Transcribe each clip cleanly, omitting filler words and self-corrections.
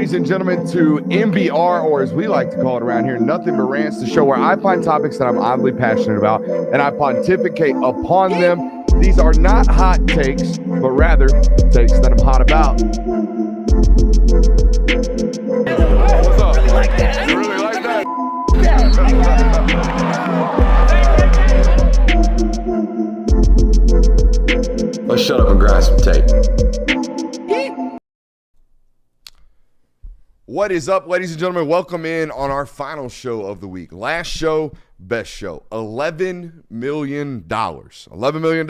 ladies and gentlemen, to NBR, or as we like to call it around here, Nothing But Rants, the show where I find topics that I'm oddly passionate about and I pontificate upon them. These are not hot takes, but rather takes that I'm hot about. What's up? You really like that? Let's shut up and grind some tape. What is up, ladies and gentlemen? Welcome in on our final show of the week. Last show, best show. $11 million. $11 million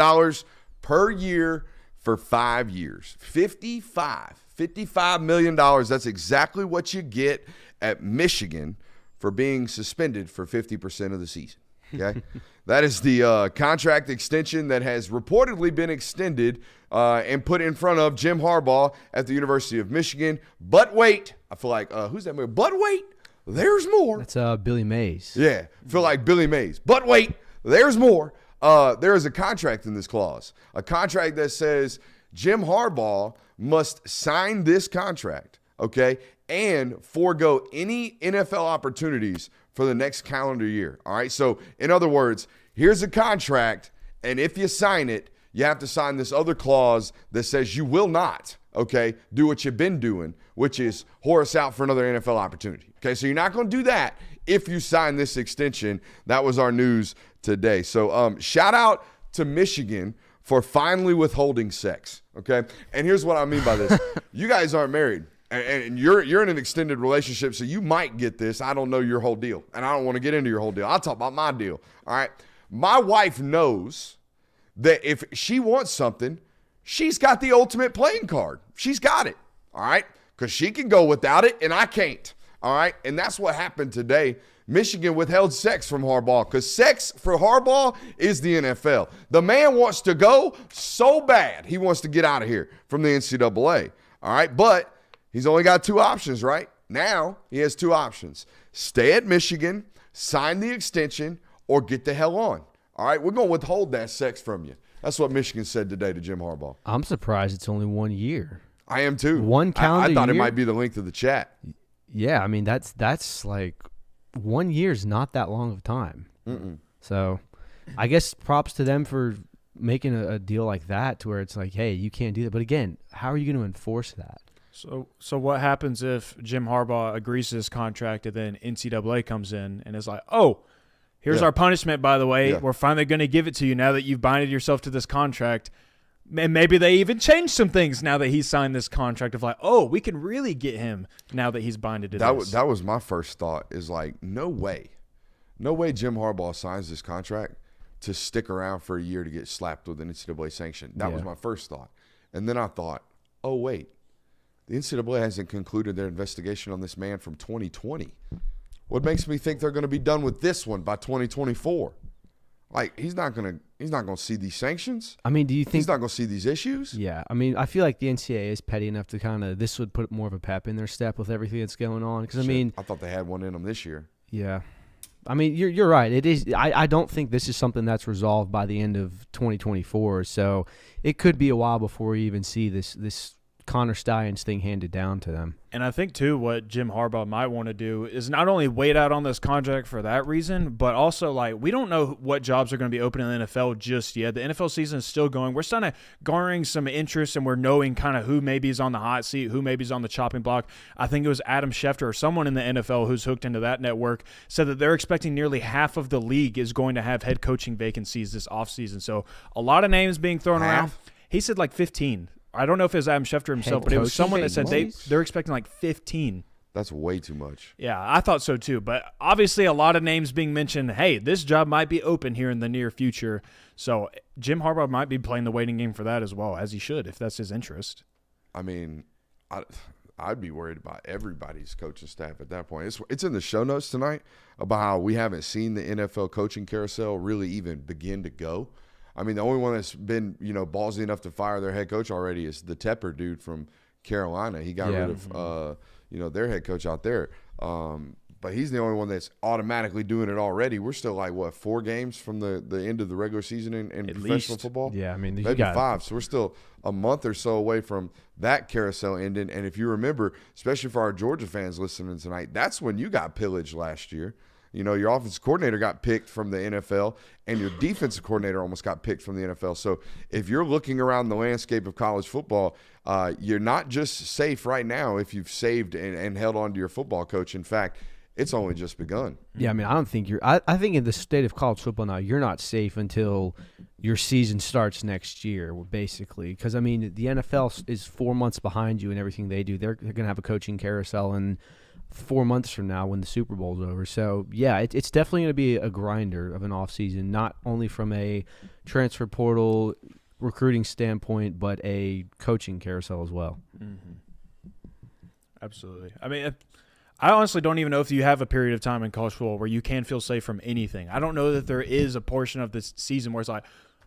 per year for 5 years. $55 million. That's exactly what you get at Michigan for being suspended for 50% of the season. Okay? That is the contract extension that has reportedly been extended and put in front of Jim Harbaugh at the University of Michigan. But wait, I feel like, who's that movie? But wait, there's more. That's Billy Mays. Yeah, I feel like Billy Mays. But wait, there's more. There is a contract in this clause, a contract that says Jim Harbaugh must sign this contract, okay, and forego any NFL opportunities for the next calendar year. All right, so in other words, here's a contract, and if you sign it, you have to sign this other clause that says you will not, okay, do what you've been doing, which is whore us out for another NFL opportunity. Okay, so you're not going to do that if you sign this extension. That was our news today. So shout out to Michigan for finally withholding sex, okay? And here's what I mean by this. You guys aren't married. And you're in an extended relationship, so you might get this. I don't know your whole deal, and I don't want to get into your whole deal. I'll talk about my deal, all right? My wife knows that if she wants something, she's got the ultimate playing card. She's got it, all right? Because she can go without it, and I can't, all right? And that's what happened today. Michigan withheld sex from Harbaugh because sex for Harbaugh is the NFL. The man wants to go so bad. He wants to get out of here from the NCAA, all right? But he's only got two options, right? Now he has two options. Stay at Michigan, sign the extension, or get the hell on. All right, we're going to withhold that sex from you. That's what Michigan said today to Jim Harbaugh. I'm surprised it's only 1 year. I am too. One calendar I thought year? it might be the length of the chat. Yeah, I mean, that's like 1 year's not that long of time. So I guess props to them for making a deal like that to where it's like, hey, you can't do that. But again, how are you going to enforce that? So what happens if Jim Harbaugh agrees to this contract and then NCAA comes in and is like, oh, here's our punishment, by the way. We're finally going to give it to you now that you've binded yourself to this contract. And maybe they even change some things now that he signed this contract of like, oh, we can really get him now that he's binded to this. That was my first thought is like, no way Jim Harbaugh signs this contract to stick around for a year to get slapped with an NCAA sanction. That was my first thought. And then I thought, oh, wait. The NCAA hasn't concluded their investigation on this man from 2020. What makes me think they're going to be done with this one by 2024? Like he's not going to see these sanctions. I mean, do you think he's not going to see these issues? Yeah, I mean, I feel like the NCAA is petty enough to kind of this would put more of a pep in their step with everything that's going on. Because I mean, I thought they had one in them this year. Yeah, I mean, you're right. It is. I don't think this is something that's resolved by the end of 2024. So it could be a while before we even see this Connor Stalions thing handed down to them. And I think, too, what Jim Harbaugh might want to do is not only wait out on this contract for that reason, but also, like, we don't know what jobs are going to be open in the NFL just yet. The NFL season is still going. We're starting to garnering some interest, and we're knowing kind of who maybe is on the hot seat, who maybe is on the chopping block. I think it was Adam Schefter or someone in the NFL who's hooked into that network said that they're expecting nearly half of the league is going to have head coaching vacancies this offseason. So a lot of names being thrown around. He said like 15. I don't know if it was Adam Schefter himself, but it was someone that said they're expecting like 15. That's way too much. Yeah, I thought so too. But obviously a lot of names being mentioned, hey, this job might be open here in the near future. So Jim Harbaugh might be playing the waiting game for that as well, as he should, if that's his interest. I mean, I'd be worried about everybody's coaching staff at that point. It's in the show notes tonight about how we haven't seen the NFL coaching carousel really even begin to go. I mean, the only one that's been, ballsy enough to fire their head coach already is the Tepper dude from Carolina. He got rid of, their head coach out there. but he's the only one that's automatically doing it already. We're still like, what, 4 games from the end of the regular season in professional least. football? Yeah, I mean, you maybe got 5. So we're still a month or so away from that carousel ending. And if you remember, especially for our Georgia fans listening tonight, that's when you got pillaged last year. You know, your offensive coordinator got picked from the NFL, and your defensive coordinator almost got picked from the NFL. So if you're looking around the landscape of college football, you're not just safe right now if you've saved and held on to your football coach. In fact, it's only just begun. Yeah, I mean, I don't think you're. I think in the state of college football now, you're not safe until your season starts next year, basically. Because I mean, the NFL is 4 months behind you in everything they do. They're going to have a coaching carousel in 4 months from now when the Super Bowl's over. So yeah, it's definitely going to be a grinder of an off season, not only from a transfer portal recruiting standpoint, but a coaching carousel as well. Mm-hmm. Absolutely. I mean, I honestly don't even know if you have a period of time in college football where you can feel safe from anything. I don't know that there is a portion of this season where it's like,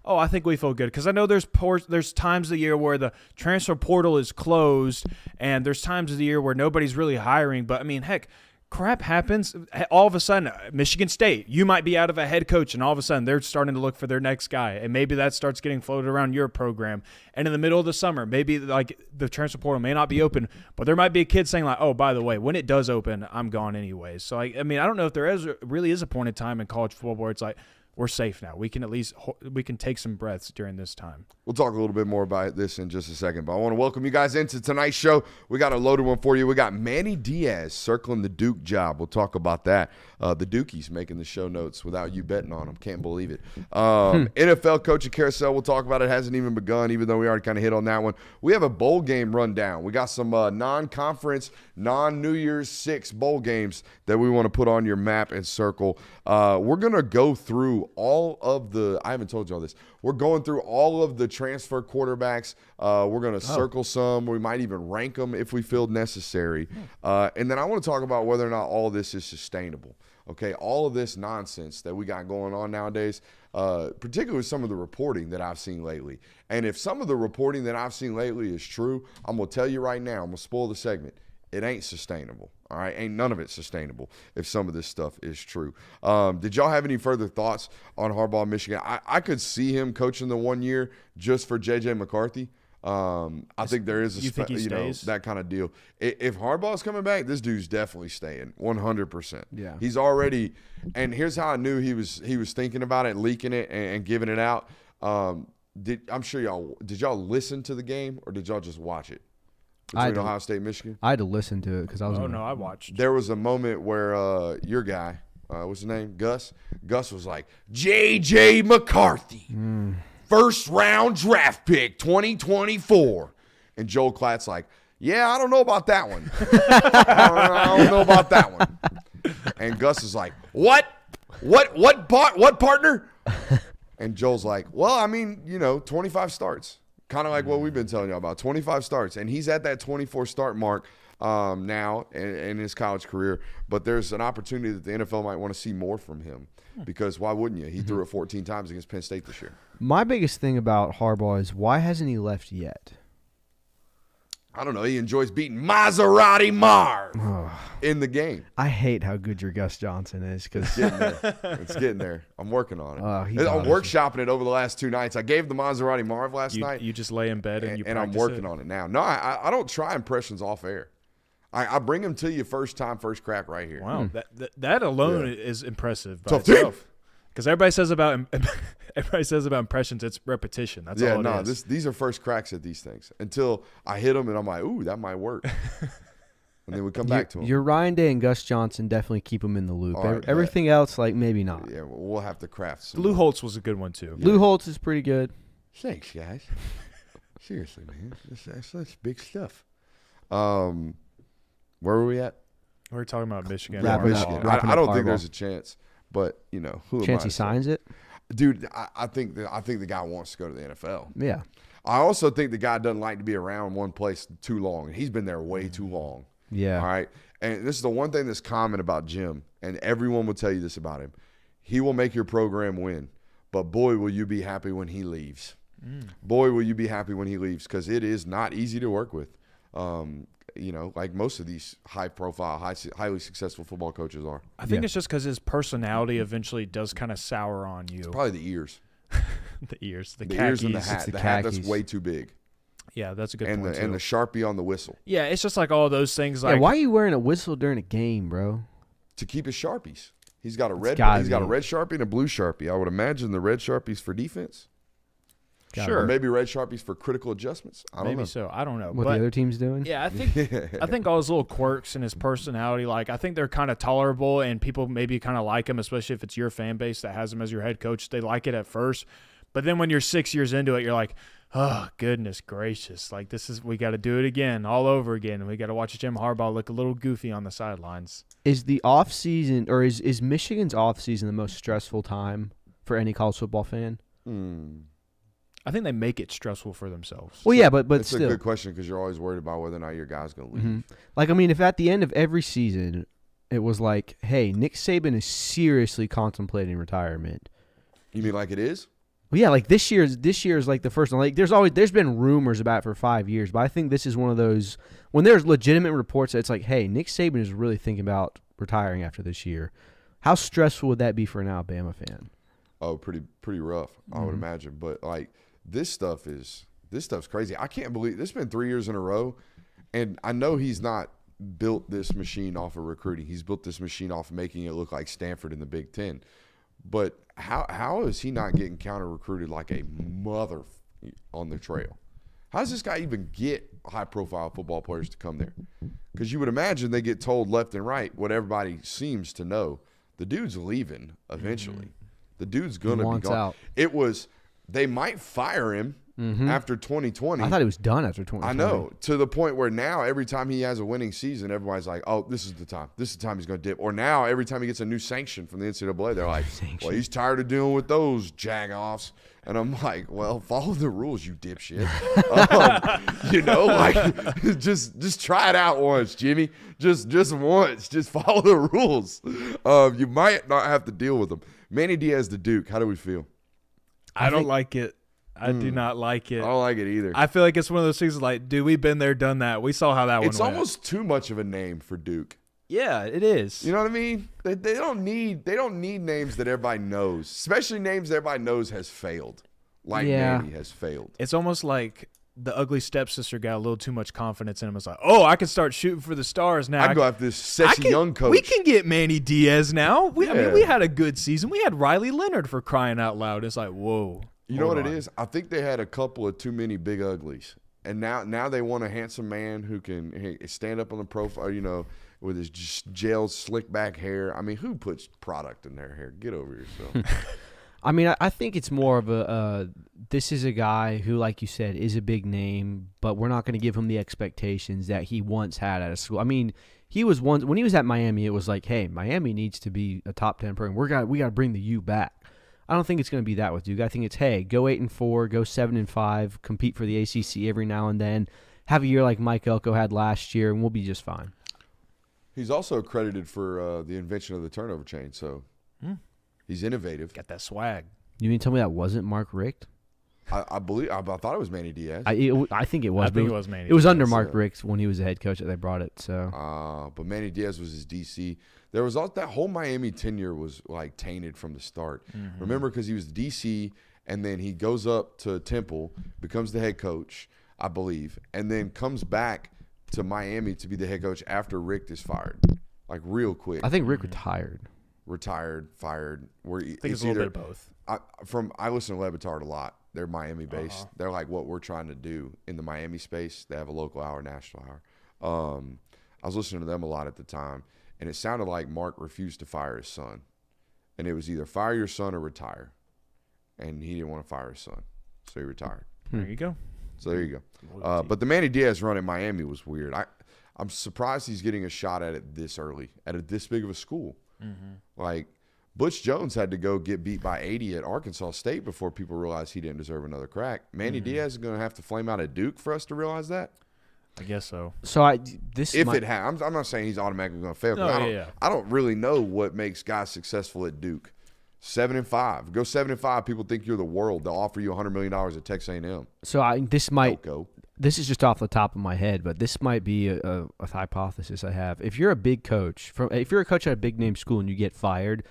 oh, I think we feel good. Because I know there's times of the year where the transfer portal is closed, and there's times of the year where nobody's really hiring. But, I mean, heck, crap happens. All of a sudden, Michigan State, you might be out of a head coach, and all of a sudden they're starting to look for their next guy. And maybe that starts getting floated around your program. And in the middle of the summer, maybe like the transfer portal may not be open, but there might be a kid saying like, oh, by the way, when it does open, I'm gone anyways. So, I mean, I don't know if there really is a point in time in college football where it's like, we're safe now. We can at least take some breaths during this time. We'll talk a little bit more about this in just a second, but I want to welcome you guys into tonight's show. We got a loaded one for you. We got Manny Diaz circling the Duke job. We'll talk about that. The Dukies making the show notes without you betting on them. Can't believe it. NFL coaching carousel. We'll talk about it. Hasn't even begun, even though we already kind of hit on that one. We have a bowl game rundown. We got some non-conference, non-New Year's Six bowl games that we want to put on your map and circle. We're going to go through all of the – I haven't told you all this. We're going through all of the transfer quarterbacks. We're going to circle some. We might even rank them if we feel necessary. And then I want to talk about whether or not all of this is sustainable. Okay, all of this nonsense that we got going on nowadays, particularly with some of the reporting that I've seen lately. And if some of the reporting that I've seen lately is true, I'm going to tell you right now, I'm going to spoil the segment. It ain't sustainable. All right, ain't none of it sustainable if some of this stuff is true. Did y'all have any further thoughts on Harbaugh, Michigan? I could see him coaching the 1 year just for J.J. McCarthy. I think there is that kind of deal. If Harbaugh's coming back, this dude's definitely staying 100%. Yeah, he's already. And here's how I knew he was thinking about it, leaking it, and giving it out. Did y'all listen to the game or did y'all just watch it? Between Ohio State and Michigan? I had to listen to it because I was. Oh, no, I watched. There was a moment where your guy, what's his name? Gus was like, J.J. McCarthy, first-round draft pick, 2024. And Joel Klatt's like, yeah, I don't know about that one. I don't know about that one. And Gus is like, what partner? And Joel's like, well, I mean, 25 starts. Kind of like what we've been telling you about, 25 starts. And he's at that 24 start mark now in his college career. But there's an opportunity that the NFL might want to see more from him because why wouldn't you? He threw it 14 times against Penn State this year. My biggest thing about Harbaugh is why hasn't he left yet? I don't know. He enjoys beating Maserati Marv in the game. I hate how good your Gus Johnson is because it's getting there. I'm working on it. I'm workshopping it over the last 2 nights. I gave the Maserati Marv last night. You just lay in bed and I'm working on it now. No, I don't try impressions off air. I bring them to you first time, first crack right here. Wow, that alone is impressive by Tough itself. Because everybody says about impressions, it's repetition. That's all it is. These are first cracks at these things until I hit them and I'm like, ooh, that might work. And then we come back to them. Your Ryan Day and Gus Johnson definitely keep them in the loop. Right, everything else, like maybe not. Yeah, we'll have to craft some. Lou Holtz was a good one too. Lou Holtz is pretty good. Thanks, guys. Seriously, man, that's big stuff. Where were we at? We were talking about Michigan. Michigan. I don't think there's a chance. But who chance he signs it, dude. I think the guy wants to go to the NFL. Yeah. I also think the guy doesn't like to be around one place too long, and he's been there way too long. Yeah. All right. And this is the one thing that's common about Jim, and everyone will tell you this about him. He will make your program win, but boy, will you be happy when he leaves. Boy, will you be happy when he leaves because it is not easy to work with. like most of these high-profile, highly successful football coaches are. I think it's just because his personality eventually does kind of sour on you. Probably the ears. The ears, the ears and the khakis. hat. the The hat that's khakis. way too big. Yeah, that's a good And point, the too. Sharpie on the whistle Yeah, it's just like all those things. Like, Yeah, why are you wearing a whistle during a game, bro? to keep his Sharpies. He's got a red gotta he's got a be. red Sharpie and a blue Sharpie. I would imagine the red Sharpie's for defense. Gotta Or Sure. maybe red Sharpie's for critical adjustments. I don't maybe know. so. I don't know. What but the other team's doing? yeah, I think all his little quirks and his personality, like I think they're kind of tolerable, and people maybe kind of like him, especially if it's your fan base that has him as your head coach. They like it at first, but then when you're 6 years into it, you're like, oh goodness gracious, like we got to do it again, all over again, and we got to watch Jim Harbaugh look a little goofy on the sidelines. Is the off season, or is Michigan's off season the most stressful time for any college football fan? I think they make it stressful for themselves. Well, yeah, but It's a still, good question because you're always worried about whether or not your guy's going to leave. like I mean, if at the end of every season it was like, hey, Nick Saban is seriously contemplating retirement. You mean like it is? Well, yeah, like this year's like the first one. Like there's been rumors about it for 5 years, but I think this is one of those when there's legitimate reports that it's like, hey, Nick Saban is really thinking about retiring after this year. How stressful would that be for an Alabama fan? Oh, pretty rough, I would imagine. But like this stuff's crazy. I can't believe this has been 3 years in a row, and I know he's not built this machine off of recruiting. He's built this machine off of making it look like Stanford in the Big Ten. But how is he not getting counter recruited like a mother on the trail? How does this guy even get high profile football players to come there? Because you would imagine they get told left and right what everybody seems to know. The dude's leaving eventually. The dude's gonna be wants gone. out. They might fire him after 2020. I thought he was done after 2020. I know, to the point where now every time he has a winning season, everybody's like, oh, this is the time. This is the time he's going to dip. Or now every time he gets a new sanction from the NCAA, they're like, well, he's tired of dealing with those jag-offs. And I'm like, well, follow the rules, you dipshit. Like just try it out once, Jimmy. Just once. Just follow the rules. You might not have to deal with them. Manny Diaz to Duke, how do we feel? I don't like it. I do not like it. I don't like it either. I feel like it's one of those things like, dude, we've been there, done that. We saw how that one It's went. almost too much of a name for Duke. Yeah, it is. You know what I mean? They don't need names that everybody knows, especially names that everybody knows has failed, like Yeah. Manny has failed. It's almost like the ugly stepsister got a little too much confidence in him. It's like, oh, I can start shooting for the stars now. I go after this sexy young coach. We can get Manny Diaz now. I mean, Yeah. we had a good season. We had Riley Leonard for crying out loud. It's like, whoa. You know hold what it on. is? I think they had a couple of too many big uglies, and now they want a handsome man who can stand up on the profile. With his just gel slick back hair. I mean, who puts product in their hair? Get over yourself. I mean, I think it's more of this is a guy who, like you said, is a big name, but we're not going to give him the expectations that he once had at a school. I mean, he was once when he was at Miami, it was like, hey, Miami needs to be a top 10 program. We got to bring the U back. I don't think it's going to be that with Duke. I think it's, hey, go 8-4, go 7-5, compete for the ACC every now and then, have a year like Mike Elko had last year, and we'll be just fine. He's also credited for the invention of the turnover chain, so he's innovative. Got that swag. You mean to tell me that wasn't Mark Richt? I believe I thought it was Manny Diaz. I think it was. I think but it was Manny It was Diaz, under Mark yeah. Richt when he was the head coach that they brought it. So But Manny Diaz was his DC. There was that whole Miami tenure was like tainted from the start. Remember, because he was DC, and then he goes up to Temple, becomes the head coach, I believe, and then comes back to Miami to be the head coach after Richt is fired, like real quick. I think Rick retired. Retired, fired. I think it's a little bit of both. I listen to Levitard a lot. They're Miami based. They're like what we're trying to do in the Miami space. They have a local hour, national hour. I was listening to them a lot at the time, and it sounded like Mark refused to fire his son, and it was either fire your son or retire, and he didn't want to fire his son, so he retired. There you go. So there you go. But the Manny Diaz run in Miami was weird. I'm surprised he's getting a shot at it this early at this big of a school. Like Butch Jones had to go get beat by 80 at Arkansas State before people realized he didn't deserve another crack. Manny Diaz is going to have to flame out at Duke for us to realize that. I guess so. So I'm not saying he's automatically going to fail. 'Cause No, I don't really know what makes guys successful at Duke. 7-5, go 7-5. People think you're the world. They'll offer you $100 million at Texas A&M. So this might. Don't go. this is just off the top of my head, but this might be a hypothesis I have. If you're a big coach, if you're a coach at a big name school and you get fired,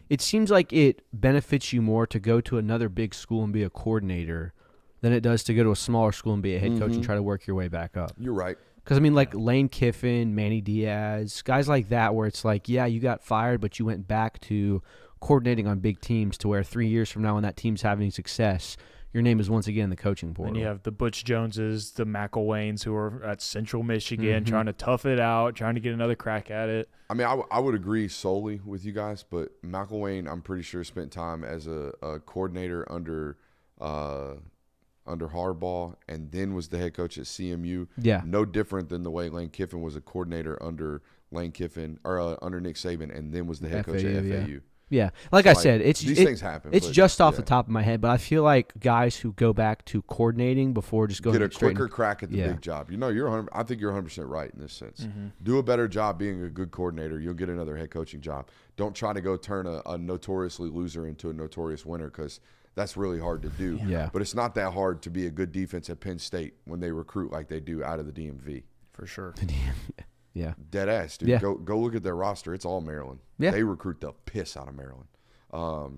it seems like it benefits you more to go to another big school and be a coordinator than it does to go to a smaller school and be a head coach and try to work your way back up. You're right. Because, I mean, like Lane Kiffin, Manny Diaz, guys like that where it's like, yeah, you got fired, but you went back to coordinating on big teams to where 3 years from now when that team's having success, your name is once again in the coaching portal. And you have the Butch Joneses, the McElwains who are at Central Michigan trying to tough it out, trying to get another crack at it. I mean, I would agree solely with you guys, but McElwain, I'm pretty sure, spent time as a coordinator under Harbaugh and then was the head coach at CMU. Yeah. No different than the way Lane Kiffin was a coordinator under Lane Kiffin or under Nick Saban and then was the head coach at FAU. Yeah, like I said, these things happen. It's just off the top of my head, but I feel like guys who go back to coordinating before just going get a quicker crack at the big job. I think you're 100% right in this sense. Do a better job being a good coordinator. You'll get another head coaching job. Don't try to go turn a notoriously loser into a notorious winner because that's really hard to do. Yeah. But it's not that hard to be a good defense at Penn State when they recruit like they do out of the DMV. For sure. Yeah. Dead ass, dude. Yeah. Go look at their roster. It's all Maryland. Yeah. They recruit the piss out of Maryland.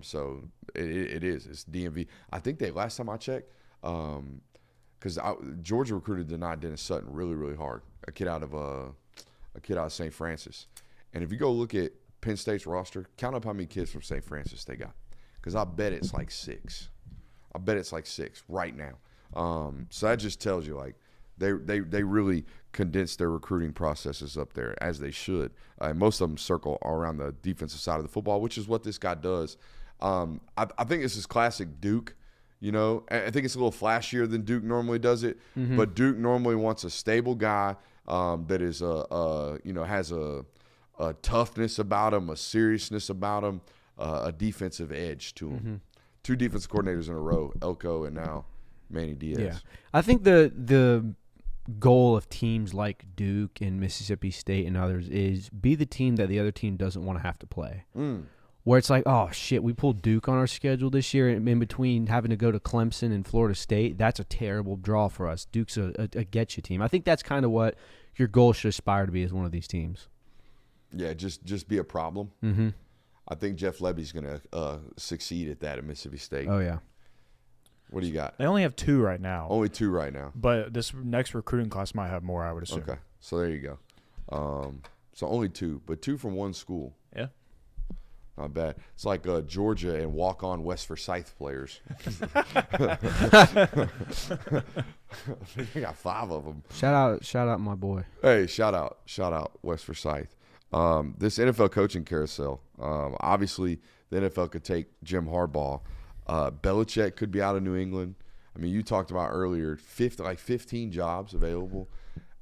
So it is. It's DMV. I think last time I checked, because Georgia recruited Dennis Sutton really, really hard. A kid out of St. Francis. And if you go look at Penn State's roster, count up how many kids from St. Francis they got. Because I bet it's like 6. I bet it's like 6 right now. So that just tells you, like, they really condense their recruiting processes up there, as they should. Most of them circle around the defensive side of the football, which is what this guy does. I think this is classic Duke. You know, I think it's a little flashier than Duke normally does it, but Duke normally wants a stable guy that is has a toughness about him, a seriousness about him, a defensive edge to him. 2 defensive coordinators in a row, Elko and now Manny Diaz. Yeah, I think the goal of teams like Duke and Mississippi State and others is be the team that the other team doesn't want to have to play. Where it's like, oh, shit, we pulled Duke on our schedule this year in between having to go to Clemson and Florida State. That's a terrible draw for us. Duke's a get-you team. I think that's kind of what your goal should aspire to be as one of these teams. Yeah, just be a problem. I think Jeff Lebby's going to succeed at that at Mississippi State. Oh, yeah. What do you got? They only have 2 right now. Only 2 right now. But this next recruiting class might have more, I would assume. Okay, so there you go. So only 2, but 2 from one school. Yeah. Not bad. It's like Georgia and walk-on West Forsyth players. They got 5 of them. Shout out my boy. Hey, shout out West Forsyth. This NFL coaching carousel. Obviously, the NFL could take Jim Harbaugh. Belichick could be out of New England. I mean, you talked about earlier, 15 jobs available.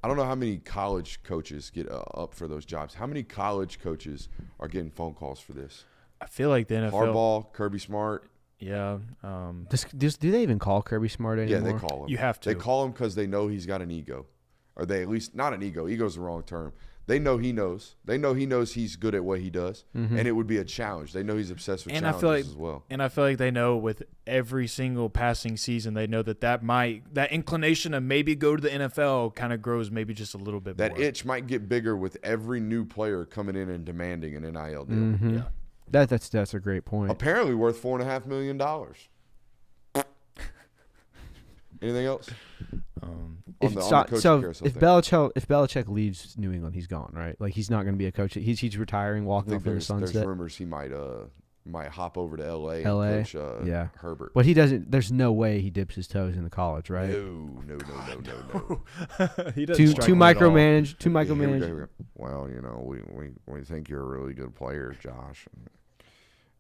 I don't know how many college coaches get up for those jobs. How many college coaches are getting phone calls for this? I feel like the NFL. Harbaugh, Kirby Smart. Yeah. Do they even call Kirby Smart anymore? Yeah, they call him. You have to. They call him because they know he's got an ego. Or they at least, not an ego. Ego's the wrong term. They know he knows. They know he knows he's good at what he does, and it would be a challenge. They know he's obsessed with challenges as well. And I feel like they know with every single passing season, they know that inclination to maybe go to the NFL kind of grows maybe just a little bit more. That itch might get bigger with every new player coming in and demanding an NIL deal. Yeah. That's a great point. Apparently worth $4.5 million. Anything else? If Belichick leaves New England, he's gone, right? Like he's not going to be a coach. He's retiring, walking off in the sunset. There's rumors he might hop over to LA and coach Herbert. But he doesn't. There's no way he dips his toes into college, right? No. He doesn't Too micromanaged. Here we go. Well, we think you're a really good player, Josh.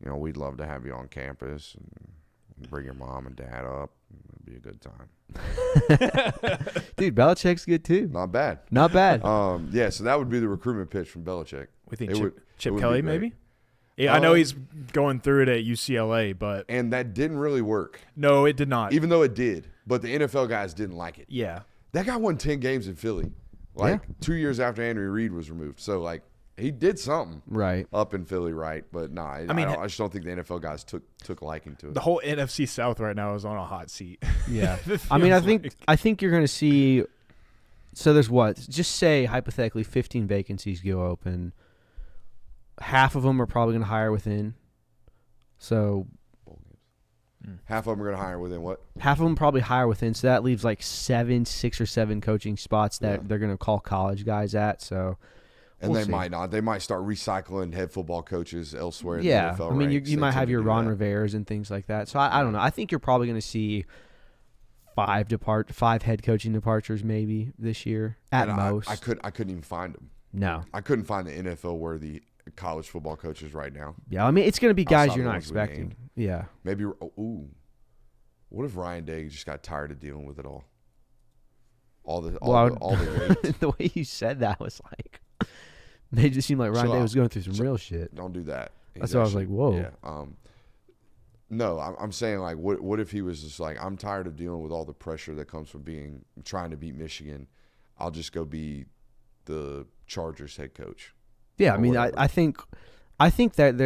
And, we'd love to have you on campus and bring your mom and dad up. It'd be a good time. Dude, Belichick's good too. Not bad. So that would be the recruitment pitch from Belichick. We think Chip Kelly maybe? Yeah, I know he's going through it at UCLA, and that didn't really work. No, it did not. Even though it did, but the NFL guys didn't like it. Yeah. That guy won 10 games in Philly, 2 years after Andrew Reid was removed. So, He did something Right. up in Philly, right? But nah, I just don't think the NFL guys took liking to it. The whole NFC South right now is on a hot seat. Yeah. It I mean, feels I think you're going to see. So there's what? Just say hypothetically 15 vacancies go open. Half of them are probably going to hire within. So Half of them are going to hire within what? half of them probably hire within. So that leaves like 6 or 7 coaching spots that they're going to call college guys at. So. And We'll they see. might not. They might start recycling head football coaches elsewhere in Yeah, the NFL I mean, ranks. you They might tend have to your do Ron that. Rivera's and things like that. So I don't know. I think you're probably going to see 5 head coaching departures maybe this year at And most. I couldn't even find them. No. I couldn't find the NFL worthy college football coaches right now. Yeah, I mean, it's going to be guys Outside you're the not ones we expecting. named. Yeah. Maybe. What if Ryan Day just got tired of dealing with it all? All the weight. The way you said that was like, made it seem like Ryan Chill Day out. was going through some real shit. Don't do that. That's why I was like, whoa. Yeah. No, I'm saying like, what if he was just like, I'm tired of dealing with all the pressure that comes from trying to beat Michigan. I'll just go be the Chargers head coach. Yeah, or I mean, whatever. I think that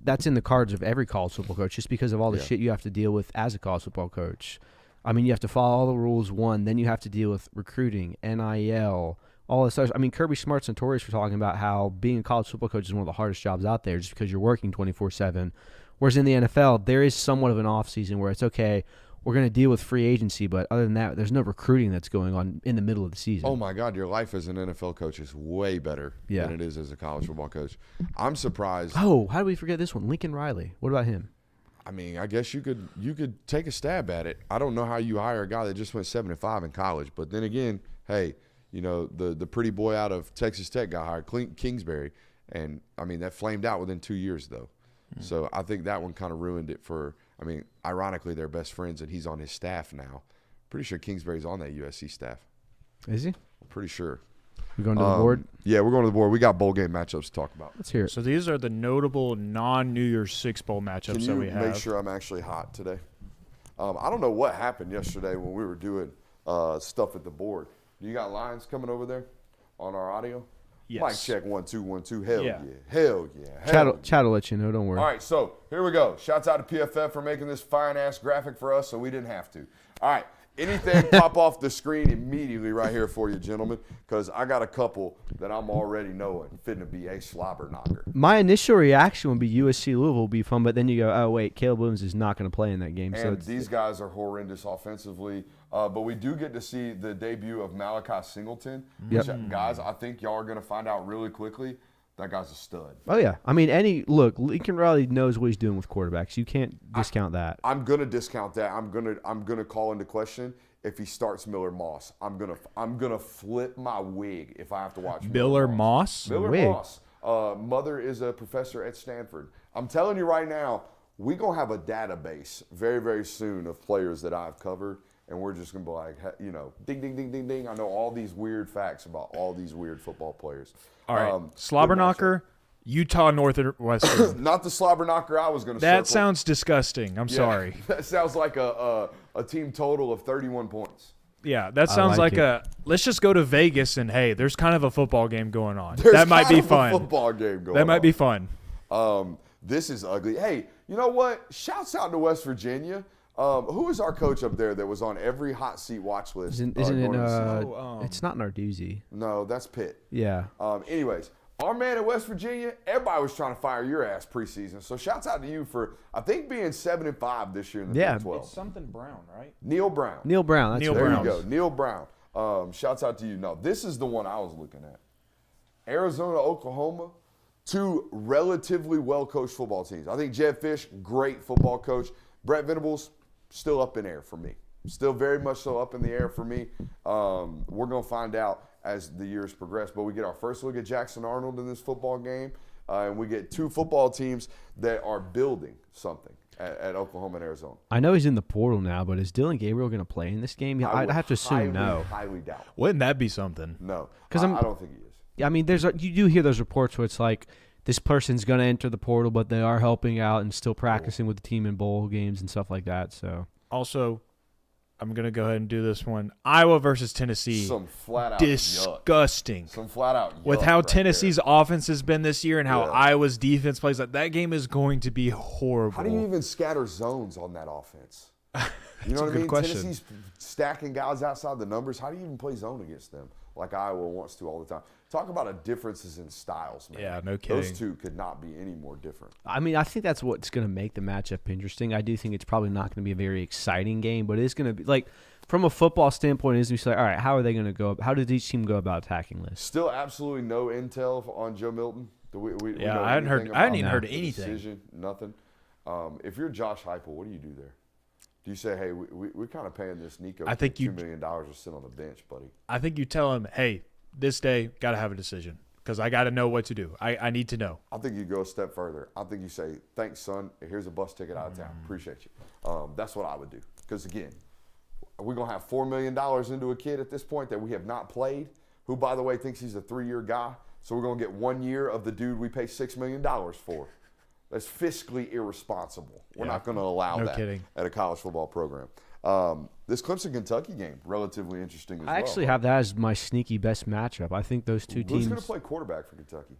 that's in the cards of every college football coach, just because of all the Yeah. shit you have to deal with as a college football coach. I mean, you have to follow all the rules. Then you have to deal with recruiting, NIL, all this stuff. I mean, Kirby Smart's notorious for talking about how being a college football coach is one of the hardest jobs out there, just because you're working 24/7. Whereas in the NFL, there is somewhat of an off season where it's okay. We're going to deal with free agency, but other than that, there's no recruiting that's going on in the middle of the season. Oh my God, your life as an NFL coach is way better than it is as a college football coach. I'm surprised. Oh, how do we forget this one? Lincoln Riley. What about him? I mean, I guess you could take a stab at it. I don't know how you hire a guy that just went 7-5 in college, but then again, hey, you know, the pretty boy out of Texas Tech got hired, Kingsbury, and I mean that flamed out within 2 years though. So I think that one kind of ruined it for. I mean, ironically, they're best friends, and he's on his staff now. Pretty sure Kingsbury's on that USC staff. Is he? I'm pretty sure. We going to the board? Yeah, we're going to the board. We got bowl game matchups to talk about. Let's hear it. So these are the notable non-New Year's Six bowl Can matchups you that we have. make sure I'm actually hot today? I don't know what happened yesterday when we were doing stuff at the board. You got lines coming over there on our audio? Yes. Mic check 1 2 1 2. Hell Yeah. yeah. Hell yeah. Hell yeah. Chad will let you know. Don't worry. All right, so here we go. Shouts out to PFF for making this fine-ass graphic for us so we didn't have to. All right, anything pop off the screen immediately right here for you, gentlemen, because I got a couple that I'm already knowing fitting to be a slobber knocker. My initial reaction would be USC Louisville will be fun, but then you go, oh, wait, Caleb Williams is not going to play in that game. So And these guys are horrendous offensively, but we do get to see the debut of Malachi Singleton. Yep. Which, guys, I think y'all are going to find out really quickly that guy's a stud. Oh, yeah. I mean, Lincoln Riley knows what he's doing with quarterbacks. You can't discount that. I'm gonna discount that. I'm gonna call into question if he starts Miller Moss. I'm gonna flip my wig if I have to watch Miller Moss? Miller Wig. Moss. Mother is a professor at Stanford. I'm telling you right now, we're gonna have a database very, very soon of players that I've covered, and we're just gonna be like, you know, ding, ding, ding, ding, ding. I know all these weird facts about all these weird football players. All right, Good slobber matchup. knocker, Utah Northwestern. Not the slobber knocker I was gonna. That circle. sounds disgusting. I'm Yeah, sorry. That sounds like a team total of 31 points. Yeah, that sounds like like let's just go to Vegas and hey, there's kind of a football game going on. There's that might kind be of a fun. football game going That might on. be fun. This is ugly. Hey, you know what? Shouts out to West Virginia. Who is our coach up there that was on every hot seat watch list? Isn't going it? into the season? It's not Narduzzi. No, that's Pitt. Yeah. Anyways, our man in West Virginia, everybody was trying to fire your ass preseason. So shouts out to you for, I think, being 7-5 this year in the Yeah. Big 12. something brown, right? Neil Brown. Neil Brown. That's Neil right. There Brown. you go. Neil Brown. Shouts out to you. No, this is the one I was looking at. Arizona, Oklahoma, two relatively well-coached football teams. I think Jed Fish, great football coach. Brett Venables, still up in air for me. Still very much so up in the air for me. We're going to find out as the years progress. But we get our first look at Jackson Arnold in this football game. And we get two football teams that are building something at Oklahoma and Arizona. I know he's in the portal now, but is Dylan Gabriel going to play in this game? Yeah, I'd would have to assume no. Highly doubt. Wouldn't that be something? No. 'Cause I don't think he is. I mean, you do hear those reports where it's like this person's going to enter the portal, but they are helping out and still practicing with the team in bowl games and stuff like that. So Also, I'm going to go ahead and do this one. Iowa versus Tennessee. Some flat out disgusting. Yuck. Some flat out yuck with how right Tennessee's there. offense has been this year and how Yeah. Iowa's defense plays, that game is going to be horrible. How do you even scatter zones on that offense? You know what I mean? question. Tennessee's stacking guys outside the numbers. How do you even play zone against them like Iowa wants to all the time? Talk about a differences in styles, man. Yeah, no kidding. Those two could not be any more different. I mean, I think that's what's going to make the matchup interesting. I do think it's probably not going to be a very exciting game, but it's going to be like from a football standpoint, it's like, all right, how are they going to go? How does each team go about attacking this? Still, absolutely no intel on Joe Milton. We know I hadn't anything even about heard the anything. Decision, nothing. If you're Josh Heupel, what do you do there? Do you say, hey, we're kind of paying this Nico $2 million to sit on the bench, buddy? I think you tell him, hey, this day, got to have a decision because I got to know what to do. I need to know. I think you go a step further. I think you say, thanks, son. Here's a bus ticket out of town. Appreciate you. That's what I would do. Because, again, we're going to have $4 million into a kid at this point that we have not played, who, by the way, thinks he's a 3-year guy. So we're going to get 1 year of the dude we pay $6 million for. That's fiscally irresponsible. We're not going to allow that at a college football program. This Clemson-Kentucky game, relatively interesting as well. I actually have that as my sneaky best matchup. I think those two teams. Who's going to play quarterback for Kentucky?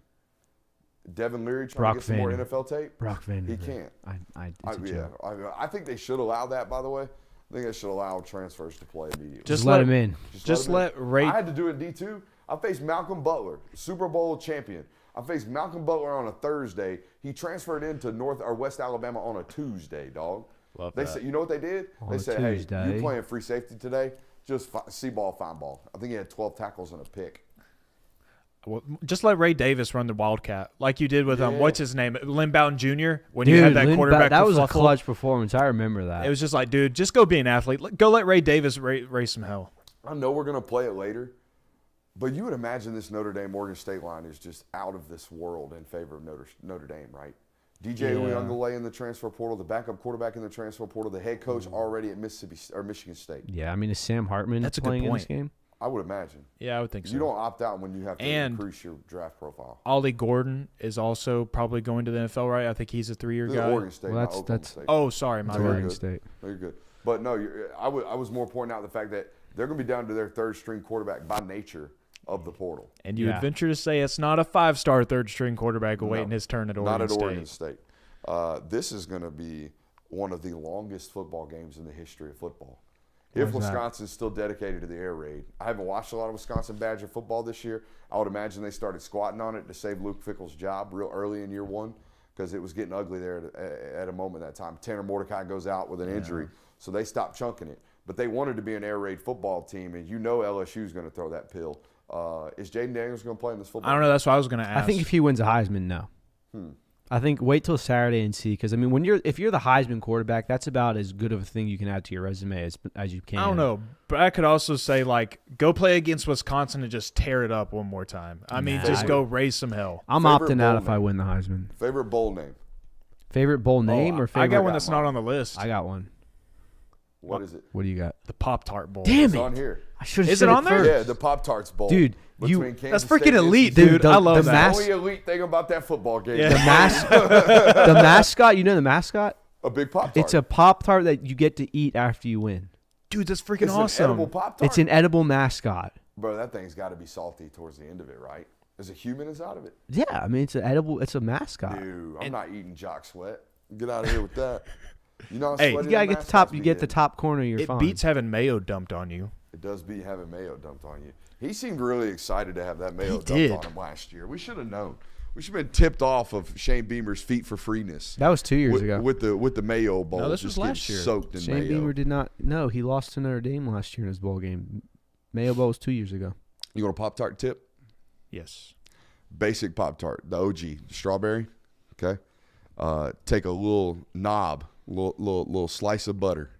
Devin Leary trying Brock to get some more Vanderbilt. NFL tape? Brock Vanderbilt. He can't. It's a joke. I think they should allow that, by the way. I think they should allow transfers to play immediately. Just let him in. Just let Ray. I had to do it in D2. I faced Malcolm Butler, Super Bowl champion. I faced Malcolm Butler on a Thursday. He transferred into North or West Alabama on a Tuesday, dog. Love they that. said, you know what they did? On They a said, Tuesday. hey, you playing free safety today? Just see ball, find ball. I think he had 12 tackles and a pick. Well, just let Ray Davis run the Wildcat like you did with what's his name, Lynn Bowden Jr. When Dude, you had that Lynn quarterback. that was a kerfuffle. clutch performance. I remember that. It was just like, dude, just go be an athlete. Go let Ray Davis raise some hell. I know we're going to play it later, but you would imagine this Notre Dame-Oregon State line is just out of this world in favor of Notre Dame, right? DJ Uyunglele in the transfer portal, the backup quarterback in the transfer portal, the head coach already at Mississippi or Michigan State. Yeah, I mean, is Sam Hartman That's a good playing in this point. game? I would imagine. Yeah, I would think so. You don't opt out when you have to And- increase your draft profile. Ollie Gordon is also probably going to the NFL, right? I think he's a 3-year This is guy. Oregon State, Well, not Oklahoma that's- State. Oh, sorry, my It's you're bad. Oregon good. State. No, you're good. But no, I was more pointing out the fact that they're going to be down to their third-string quarterback by nature of the portal. And you Yeah. would venture to say it's not a 5-star third-string quarterback awaiting his turn at Oregon Not at State. Oregon State. This is going to be one of the longest football games in the history of football. If Why is that? Wisconsin's still dedicated to the air raid. I haven't watched a lot of Wisconsin Badger football this year. I would imagine they started squatting on it to save Luke Fickell's job real early in year one because it was getting ugly there at a moment that time. Tanner Mordecai goes out with an injury, so they stopped chunking it. But they wanted to be an air raid football team, and you know LSU's going to throw that pill. Is Jaden Daniels going to play in this football I don't know. That's what I was going to ask. I think if he wins a Heisman, no. I think wait till Saturday and see because I mean if you're the Heisman quarterback, that's about as good of a thing you can add to your resume as you can. I don't know, but I could also say like go play against Wisconsin and just tear it up one more time. I mean, just go raise some hell. I'm Favorite opting out bowl if I name? win the Heisman. Favorite bowl name? Favorite bowl name or favorite? I got one that's not on the list. I got one. What is it? What do you got? The Pop-Tart Bowl. Damn It's it! on here. I should have Is said it on there? first. Yeah, the Pop-Tarts Bowl. Dude, you- Between Kansas That's State freaking and elite, NC dude. the- I love the that. mas- The only elite thing about that football game. Yeah. The mascot. You know the mascot? A big Pop-Tart. It's a Pop-Tart that you get to eat after you win. Dude, that's freaking It's an awesome. edible Pop-Tart. It's an edible mascot. Bro, that thing's got to be salty towards the end of it, right? There's a human inside of it. Yeah, I mean it's an edible. It's a mascot. Dude, I'm not eating jock sweat. Get out of here with that. You know, Hey, You gotta get the top. You get the top corner. You're It fine. beats having mayo dumped on you. It does beat having mayo dumped on you. He seemed really excited to have that mayo dumped did. on him last year. We should have known. We should have been tipped off of Shane Beamer's feet for freeness. That was 2 years with, ago. with the mayo bowl. No, this just was getting last year. Soaked in Shane mayo. Beamer did not. No, he lost to Notre Dame last year in his bowl game. Mayo Bowl was 2 years ago. You want a Pop-Tart tip? Yes. Basic Pop-Tart, the OG, strawberry. Okay. Take a little knob, little slice of butter.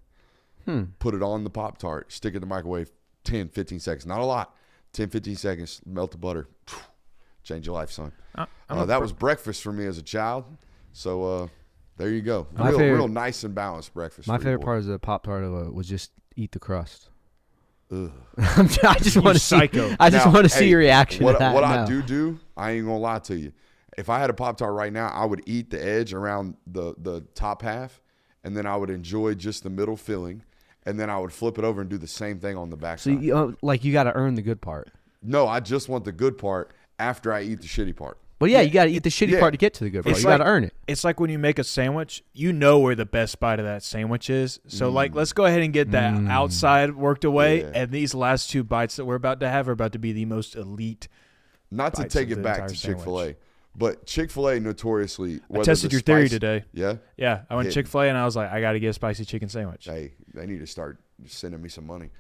Put it on the Pop-Tart. Stick it in the microwave 10, 15 seconds. Not a lot. 10, 15 seconds. Melt the butter. Change your life, son. That was breakfast for me as a child. So there you go. Real nice and balanced breakfast. My for you, favorite boy. part of the Pop-Tart was just eat the crust. Ugh. I just want to see. psycho. I just Now, want to see hey, your reaction What, to that. what No. I do, I ain't gonna lie to you. If I had a Pop-Tart right now, I would eat the edge around the top half, and then I would enjoy just the middle filling, and then I would flip it over and do the same thing on the back So side. you got to earn the good part. No, I just want the good part after I eat the shitty part. But yeah, you got to eat the shitty part to get to the good part. It's You got to like- earn it. It's like when you make a sandwich, you know where the best bite of that sandwich is. So, let's go ahead and get that outside worked away. Yeah. And these last 2 bites that we're about to have are about to be the most elite. Not to bites take of it the back entire to Chick-fil-A, sandwich. but Chick-fil-A notoriously. I tested your theory today. Yeah? Yeah, I went Yeah. to Chick-fil-A and I was like, I got to get a spicy chicken sandwich. Hey, they need to start sending me some money.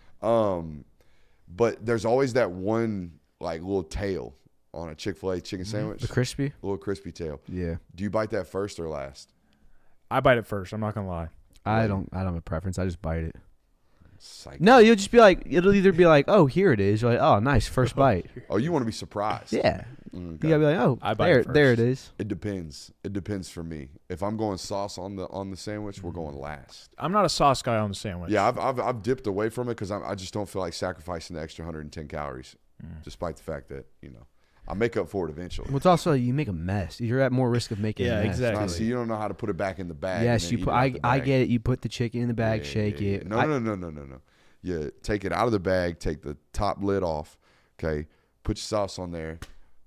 But there's always that one like little tail on a Chick-fil-A chicken sandwich. The crispy. A little crispy tail. Yeah. Do you bite that first or last? I bite it first. I'm not going to lie. I don't have a preference. I just bite it. Psych. No, you'll just be like, it'll either be like, oh, here it is. You're like, oh, nice, first bite. Oh, you want to be surprised? Yeah. Okay. You gotta be like, oh, I bite there, it there it first. is. It depends. It depends for me. If I'm going sauce on the sandwich, we're going last. I'm not a sauce guy on the sandwich. Yeah, I've dipped away from it because I just don't feel like sacrificing the extra 110 calories, despite the fact that I'll make up for it eventually. Well, it's also you make a mess. You're at more risk of making Yeah, a mess. exactly. Now, see, you don't know how to put it back in the bag. Yes, and you then put. eat it out the I bag. get it. You put the chicken in the bag, shake Yeah, it. yeah. No. You take it out of the bag, take the top lid off, okay, put your sauce on there,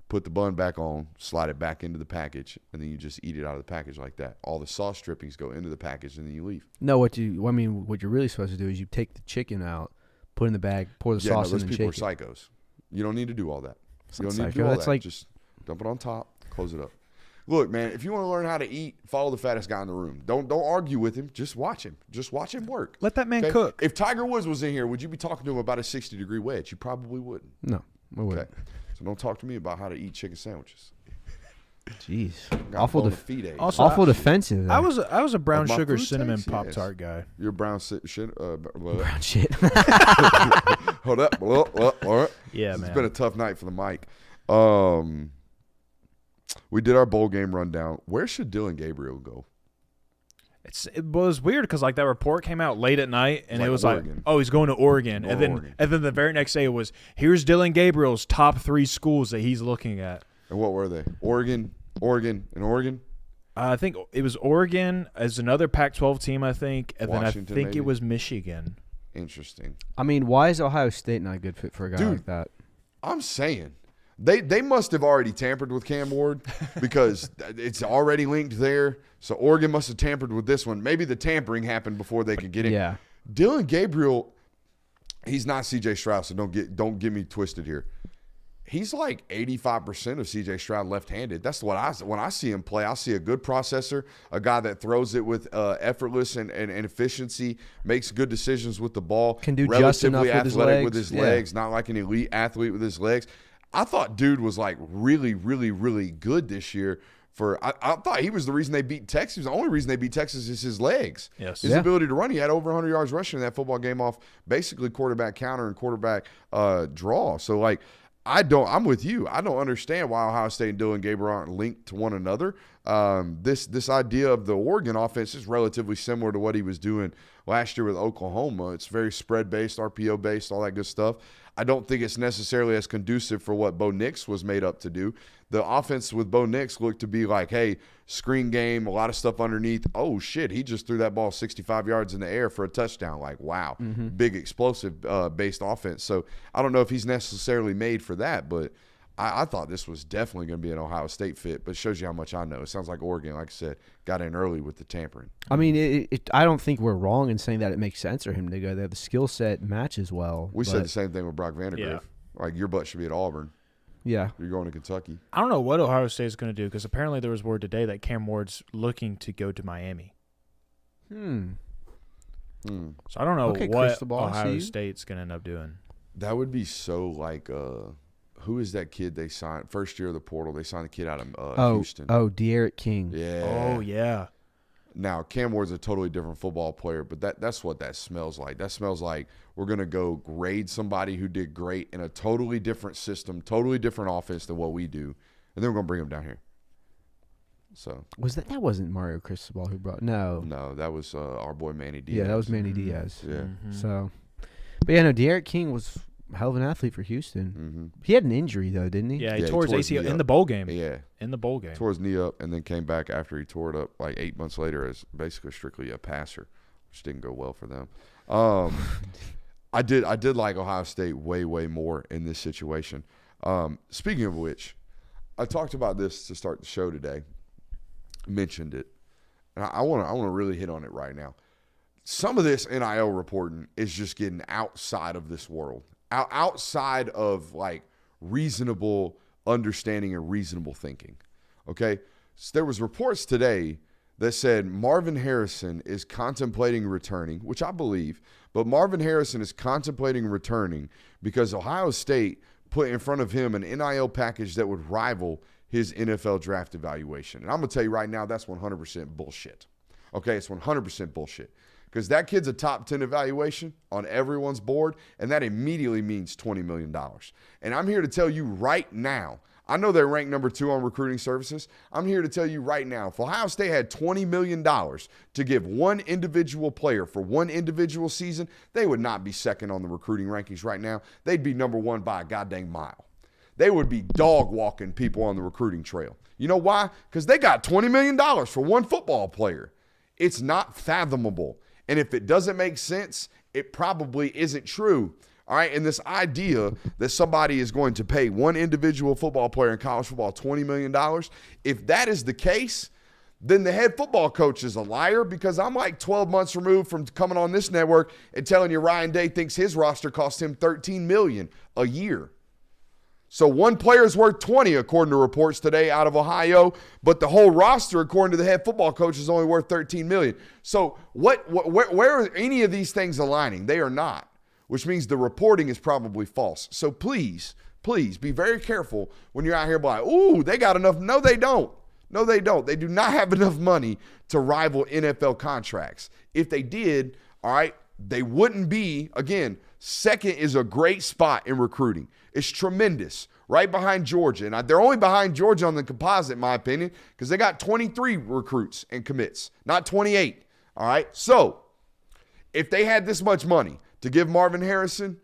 put the bun back on, slide it back into the package, and then you just eat it out of the package like that. All the sauce drippings go into the package, and then you leave. No, what you're really supposed to do is you take the chicken out, put it in the bag, pour the sauce in, those and people are shake it. psychos. You don't need to do all that. You not don't need to psycho. do all That's that. like- Just dump it on top, close it up. Look, man, if you want to learn how to eat, follow the fattest guy in the room. Don't argue with him. Just watch him. Just watch him work. Let that man Okay? cook. If Tiger Woods was in here, would you be talking to him about a 60-degree wedge? You probably wouldn't. No, I wouldn't. Okay. So don't talk to me about how to eat chicken sandwiches. Jeez, Got awful, bona def- fides. Also, awful defensive. There. I was a brown Of my sugar food cinnamon takes, Pop yes. Tart guy. You're brown shit. brown shit. Hold up. All right. Yeah, It's man. been a tough night for the mic. We did our bowl game rundown. Where should Dylan Gabriel go? It was weird because like that report came out late at night and Like it was Oregon. like, oh, he's going to Oregon, Going and to then Oregon. and then the very next day it was here's Dylan Gabriel's top 3 schools that he's looking at. And what were they? Oregon, and Oregon? I think it was Oregon as another Pac-12 team, I think, and Washington, then I think maybe? it was Michigan. Interesting. I mean, why is Ohio State not a good fit for a guy Dude. like that? I'm saying they must have already tampered with Cam Ward because it's already linked there. So Oregon must have tampered with this one. Maybe the tampering happened before they could get in. Yeah. Dylan Gabriel, he's not C.J. Stroud, so don't get me twisted here. He's like 85% of C.J. Stroud left-handed. That's what when I see him play, I see a good processor, a guy that throws it with effortless and efficiency, makes good decisions with the ball, Can do just enough relatively with his athletic legs. with his Yeah. legs, not like an elite athlete with his legs. I thought dude was like really, really, really good this year. I thought he was the reason they beat Texas. The only reason they beat Texas is his legs. Yes. His Yeah. ability to run. He had over 100 yards rushing in that football game off basically quarterback counter and quarterback draw. So, like, I'm with you. I don't understand why Ohio State and Dylan Gabriel aren't linked to one another. This idea of the Oregon offense is relatively similar to what he was doing last year with Oklahoma. It's very spread-based, RPO-based, all that good stuff. I don't think it's necessarily as conducive for what Bo Nix was made up to do. The offense with Bo Nix looked to be like, hey, screen game, a lot of stuff underneath. Oh, shit, he just threw that ball 65 yards in the air for a touchdown. Like, wow, big explosive based offense. So I don't know if he's necessarily made for that, but I thought this was definitely going to be an Ohio State fit, but it shows you how much I know. It sounds like Oregon, like I said, got in early with the tampering. I mean, I don't think we're wrong in saying that it makes sense for him to go there. The skill set matches well. We but, said the same thing with Brock Vandagriff. Yeah. Like, your butt should be at Auburn. Yeah. You're going to Kentucky. I don't know what Ohio State is going to do because apparently there was word today that Cam Ward's looking to go to Miami. Hmm. Hmm. So I don't know Okay, what crystal ball, I see Ohio you. State's going to end up doing. That would be so like who is that kid they signed first year of the portal? They signed a kid out of Houston. De'Aaron King. Yeah. Oh, yeah. Now Cam Ward's a totally different football player, but that's what that smells like. That smells like we're gonna go grade somebody who did great in a totally different system, totally different offense than what we do, and then we're gonna bring him down here. So That wasn't Mario Cristobal who brought no. that was our boy Manny Diaz. Yeah, that was Manny Diaz. Yeah. So, but yeah, no, De'Aaron King was a hell of an athlete for Houston. Mm-hmm. He had an injury though, didn't he? Yeah, he Yeah, tore his his ACL knee in up. the bowl game. Yeah. In the bowl game. Tore his knee up and then came back after he tore it up like 8 months later as basically strictly a passer, which didn't go well for them. I did like Ohio State way more in this situation. Speaking of which, I talked about this to start the show today. Mentioned it, and I want to really hit on it right now. Some of this NIL reporting is just getting outside of this world, outside of like reasonable understanding and reasonable thinking. Okay, so there was reports today that said Marvin Harrison is contemplating returning, which I believe, but Marvin Harrison is contemplating returning because Ohio State put in front of him an NIL package that would rival his NFL draft evaluation. And I'm going to tell you right now, that's 100% bullshit. Okay, it's 100% bullshit. Because that kid's a top 10 evaluation on everyone's board, and that immediately means $20 million. And I'm here to tell you right now, I know they're ranked number 2 on recruiting services. I'm here to tell you right now, if Ohio State had $20 million to give one individual player for one individual season, they would not be second on the recruiting rankings right now. They'd be number 1 by a goddamn mile. They would be dog walking people on the recruiting trail. You know why? Because they got $20 million for one football player. It's not fathomable. And if it doesn't make sense, it probably isn't true. All right, and this idea that somebody is going to pay one individual football player in college football $20 million, if that is the case, then the head football coach is a liar, because I'm like 12 months removed from coming on this network and telling you Ryan Day thinks his roster cost him $13 million a year. So one player is worth 20, according to reports today out of Ohio, but the whole roster, according to the head football coach, is only worth $13 million. So where are any of these things aligning? They are not, which means the reporting is probably false. So please be very careful when you're out here like, ooh, they got enough. No, they don't. No, they don't. They do not have enough money to rival NFL contracts. If they did, all right, they wouldn't be, again, second is a great spot in recruiting. It's tremendous, right behind Georgia. And they're only behind Georgia on the composite, in my opinion, because they got 23 recruits and commits, not 28. All right? So if they had this much money to give Marvin Harrison,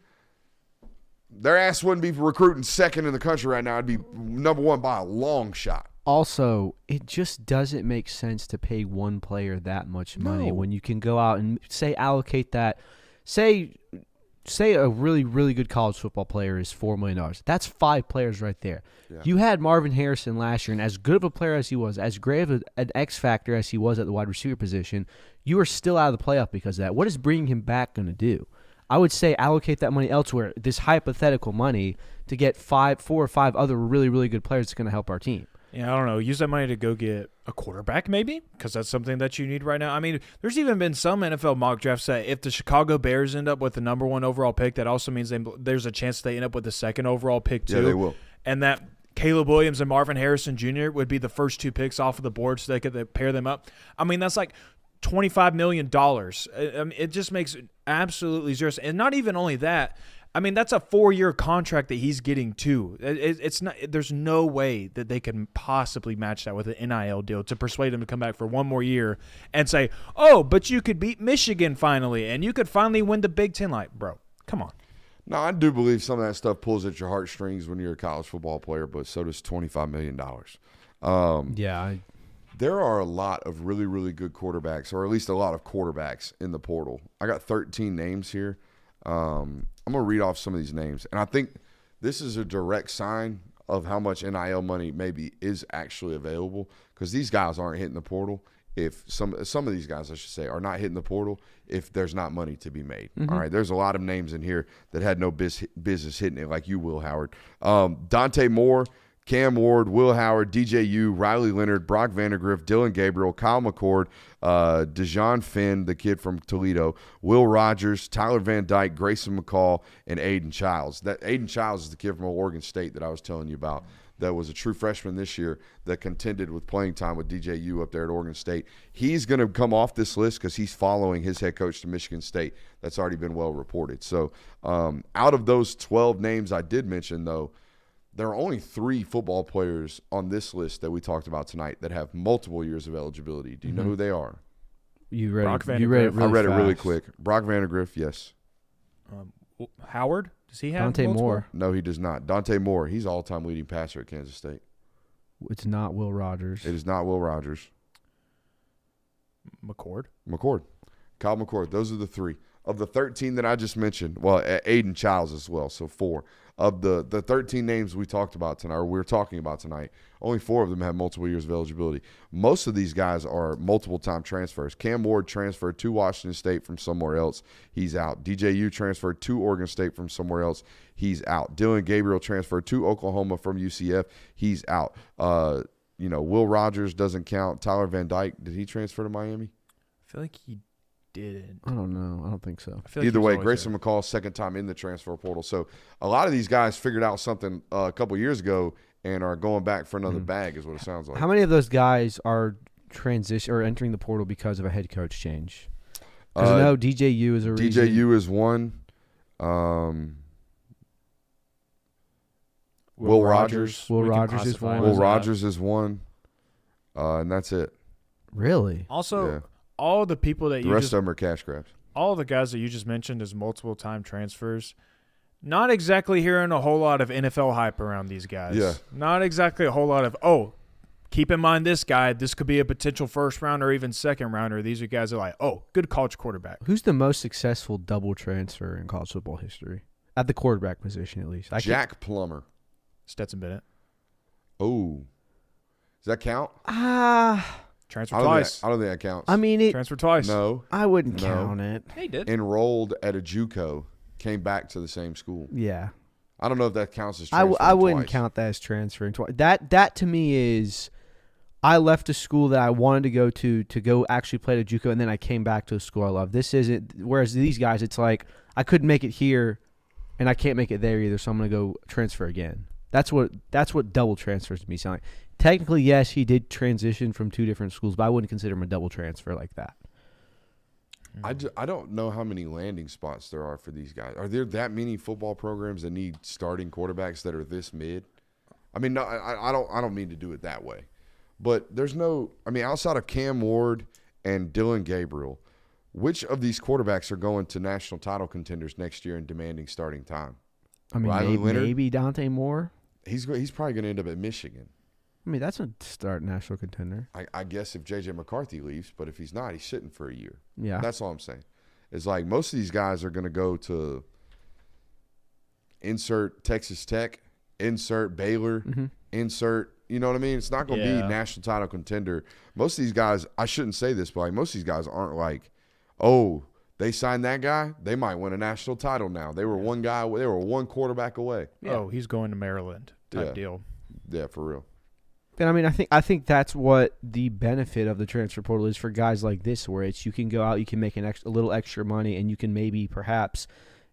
their ass wouldn't be recruiting second in the country right now. It'd be number 1 by a long shot. Also, it just doesn't make sense to pay one player that much money when you can go out and allocate that. Say a really, really good college football player is $4 million. That's 5 players right there. Yeah. You had Marvin Harrison last year, and as good of a player as he was, as great of an X factor as he was at the wide receiver position, you are still out of the playoff because of that. What is bringing him back going to do? I would say allocate that money elsewhere, this hypothetical money, to get 4 or 5 other really, really good players that's going to help our team. Yeah, I don't know. Use that money to go get a quarterback maybe, because that's something that you need right now. I mean, there's even been some NFL mock drafts that if the Chicago Bears end up with the number 1 overall pick, that also means there's a chance they end up with the 2nd overall pick too. Yeah, they will. And that Caleb Williams and Marvin Harrison Jr. would be the first 2 picks off of the board so they could pair them up. I mean, that's like $25 million. I mean, it just makes absolutely zero sense. And not even only that, I mean, that's a 4-year contract that he's getting too. It's not. There's no way that they can possibly match that with an NIL deal to persuade him to come back for 1 more year and say, "Oh, but you could beat Michigan finally, and you could finally win the Big Ten." Like, bro, come on. No, I do believe some of that stuff pulls at your heartstrings when you're a college football player, but so does $25 million. There are a lot of really, really good quarterbacks, or at least a lot of quarterbacks in the portal. I got 13 names here. I'm going to read off some of these names, and I think this is a direct sign of how much NIL money maybe is actually available, because these guys aren't hitting the portal. If some of these guys, I should say, are not hitting the portal if there's not money to be made. Mm-hmm. All right, there's a lot of names in here that had no business hitting it, like you will, Howard. Dante Moore, Cam Ward, Will Howard, DJU, Riley Leonard, Brock Vandegrift, Dylan Gabriel, Kyle McCord, Dejon Finn, the kid from Toledo, Will Rogers, Tyler Van Dyke, Grayson McCall, and Aiden Childs. That Aiden Childs is the kid from Oregon State that I was telling you about that was a true freshman this year that contended with playing time with DJU up there at Oregon State. He's going to come off this list because he's following his head coach to Michigan State. That's already been well reported. So out of those 12 names I did mention, though, there are only 3 football players on this list that we talked about tonight that have multiple years of eligibility. Do you know who they are? You read it really really I read fast. it really quick. Brock Vandegrift, yes. Howard, does he have Dante multiple? Moore. No, he does not. Dante Moore, he's all-time leading passer at Kansas State. It's not Will Rogers. It is not Will Rogers. McCord. Kyle McCord. Those are the 3. of the 13 that I just mentioned, well, Aiden Childs as well, so 4. Of the 13 names we talked about tonight, or we're talking about tonight, only 4 of them have multiple years of eligibility. Most of these guys are multiple-time transfers. Cam Ward transferred to Washington State from somewhere else. He's out. DJU transferred to Oregon State from somewhere else. He's out. Dylan Gabriel transferred to Oklahoma from UCF. He's out. Will Rogers doesn't count. Tyler Van Dyke, did he transfer to Miami? I feel like he didn't. I don't know. I don't think so. I feel like Either he was way, always Grayson there. McCall, second time in the transfer portal. So a lot of these guys figured out something a couple years ago and are going back for another bag, is what it sounds like. How many of those guys are transition or entering the portal because of a head coach change? Because I know DJU is a reason. DJU is one. Will Rogers. Will We can Rogers is classify one. him Will as that. Rogers is one. And that's it. Really? Also, Yeah. all the people that The you rest just of them are cash grabs. all the guys that you just mentioned as multiple time transfers, not exactly hearing a whole lot of NFL hype around these guys. Yeah. Not exactly a whole lot of, keep in mind this guy, this could be a potential first rounder or even second rounder. These are guys that are like, good college quarterback. Who's the most successful double transfer in college football history? At the quarterback position, at least. Jack Plummer. Stetson Bennett. Oh. Does that count? Transfer I don't twice. think that counts. I mean, Transfer twice. no. I wouldn't No. count it. He did. Enrolled at a JUCO, came back to the same school. Yeah. I don't know if that counts as I transferring wouldn't twice. count that as transferring twice. That to me is, I left a school that I wanted to go actually play at JUCO, and then I came back to a school I love. This isn't. Whereas these guys, it's like I couldn't make it here, and I can't make it there either, so I'm gonna go transfer again. That's what double transfers to me sound like. Technically, yes, he did transition from 2 different schools, but I wouldn't consider him a double transfer like that. I don't know how many landing spots there are for these guys. Are there that many football programs that need starting quarterbacks that are this mid? I mean, no, I don't mean to do it that way, but there's no. I mean, outside of Cam Ward and Dylan Gabriel, which of these quarterbacks are going to national title contenders next year and demanding starting time? I mean, Riley Leonard? maybe Dante Moore. He's probably going to end up at Michigan. I mean, that's a start national contender. I guess if J.J. McCarthy leaves, but if he's not, he's sitting for a year. Yeah. That's all I'm saying. It's like most of these guys are going to go to insert Texas Tech, insert Baylor, insert, you know what I mean? It's not going to be Yeah. national title contender. Most of these guys, I shouldn't say this, but like most of these guys aren't like, oh, they signed that guy, they might win a national title now. They were one one quarterback away. Oh, he's going to Maryland type Yeah. deal. Yeah, for real. And I mean, I think that's what the benefit of the transfer portal is for guys like this, where it's you can go out, you can make a little extra money, and you can maybe perhaps